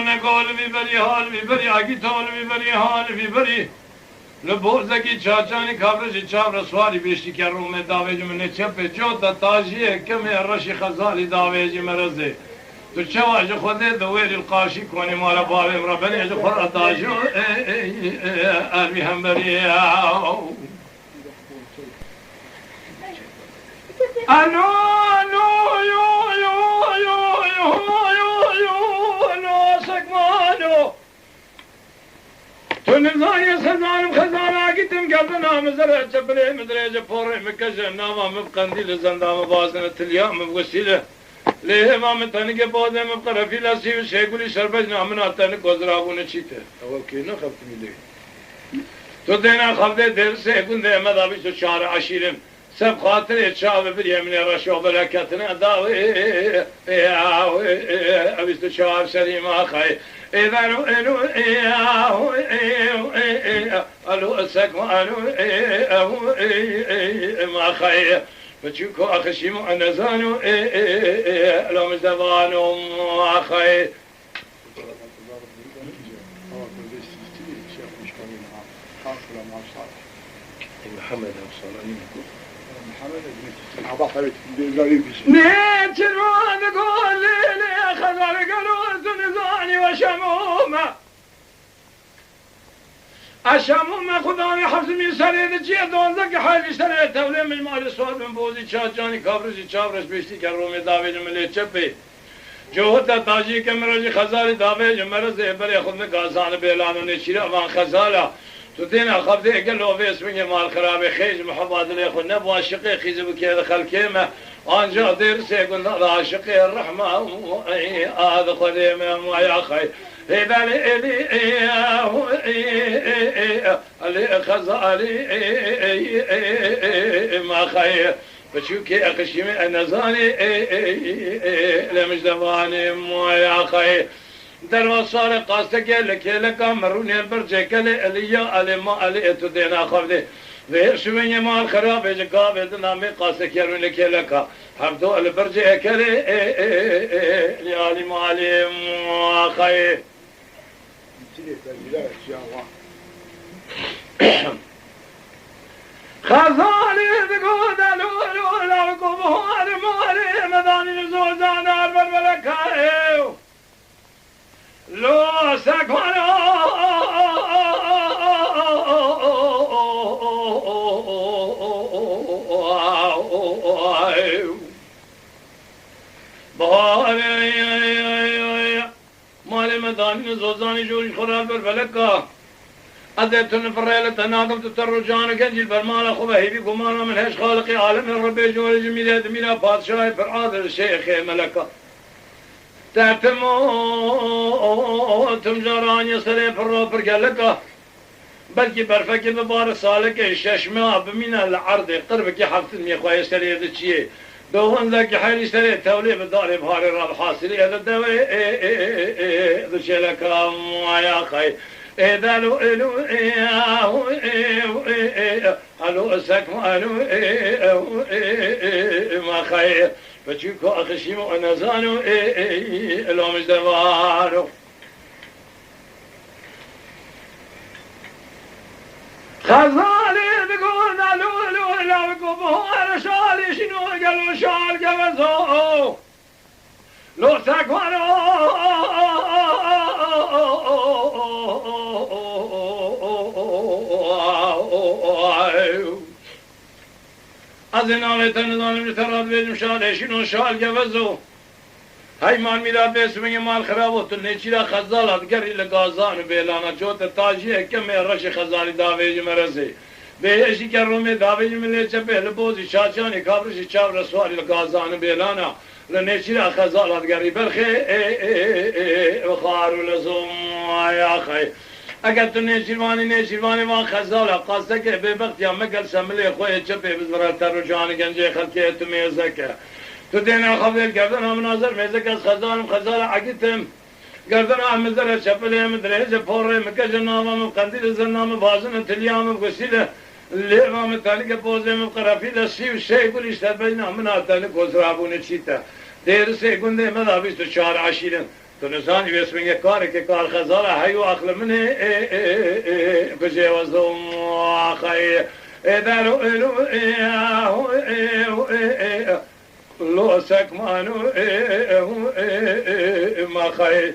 نقول ببری حال ببری اگی تول ببری حال ببری لبوزکی چاچانی کابرشی چاو رسوالی بیشتی که روم داویج من چپه چوتا تاجیه کمی رشی خزالی داویج مرزه تو چواج خوده دویر القاشی کنی مالا باویم را بنی اجو خور تاجو ارمی هم بری انو انو یو یو یو یو یو یو انو سکمانو تو نزانی سزانم خزانه گیتم گردن آمزره چپره مدرجه پوره مکشه ناما مبقندیل زندام بازن تلیام مبگسیله لیه امام تنگه بازه مبقرفی لسی و شیگولی شربج نامن آتنه گذرابونه چیته اول که نخفت میده تو دینا خفته دل سیگونده امد آبیش تو چهار عشیرم سب خاطر چاوه بر یمن رشو بلکتنه داوی آبیش تو چهار شریم آخای ایدانو اینو الو سکم الو ما خای بچوکو اخشیم و نزانو الو مزدوانو ما خای محمد صلى نه چرا نقول لي خذر قالوا نزاني وشمومه الشمومه خداني حفظ من سريد جي دونزك حالي سريد تولي من مال الصوت من بوزي چاچاني كابرشي چابرش بيشتي كرومي داويج ملي چپي جوهتا تاجي كمرجي خزاري داويج مرز بري خود من غازان بيلانو نشيره وان خزاله تو دینا خبده اگه لوفه اسمه مال خرابه خیج محباد لی خود نبو عاشقی خیزه بکید خلکیمه آنجا دیر سیگون عاشقی الرحمه آد خودیمه مویا خی هیدالی الی خزالی ما خی بچوکی اقشیمی انزانی لمجدوانی مویا خی در وصال قاسته که مرونی برجه کل الیا علی ما علی تو دینا خفده و شوینی مال خرابه جگابه دنامی قاسته که رونی که لکا حفظو البرجه کل علی ما علی خی خزالی دگو دلولو لوکو بحار ماری مدانی نزوزان عربر ملکایو لو سکوانا بحار مال مدانی زوزانی جوش خرال بر فلکا ادتون فريلة تناقم تترجان كنجل برمالا خبهي بي قمانا من هش خالقي عالم ربي جوال جميلة دمينا بادشاهي فرعادر الشيخ ملكا تهتمو تمجراني سري فرو برقلقا بلكي برفكي ببار سالك ششما بمينا العرض قربك حفتن ميخواي سري دچيه دوهن ذاك حالي سري تولي بداري بهاري راب حاصلي هذا الدوي دچيه لكا موايا خي دالو الو الو سكم الو ما خير بچوكو اخشيمو انزانو الو مجدوانو خزالي بقول الو الو الو بقول شالي شنو قالوا شال قبزو لو سكوانو از این آلیتن دانم تراد بیدم شالشین و شال گوزو های مال میلاد بیسمه مال خرابو تو نیچیرا خزالات گری لگازان بیلانا چوت تاجیه کمی رش خزالی داویج مرزی بیشی که رومی داویج ملیچه پهل بوزی چاچانی کابرشی چاو رسوالی لگازان بیلانا لنیچیرا خزالات گری برخی بخارو لزوم آیا خی اگر تو نیشیروانی وان خزاله قاسته که به وقت یا مگل شمله خوی چپه بزرالتر رو جان گنجه خلکه تو میزه که تو دینا خفدل گردن هم ناظر میزه که از خزاله عگیتم گردن هم مزره چپله مدرهجه پوره مکش نامم قندیل زنام بازن تلیام گسیله لیوام تالی که پوزه مقرفیل سیو شیگل اشتر بجن هم ناتالی گزرابونه چیتا دیر سیگونده مدابیست و چهار عشیرن تو نسانی باسم کاری که کار خزاره هیو عقل منه بجوازم خیر ادارو لو سكمانو ما خير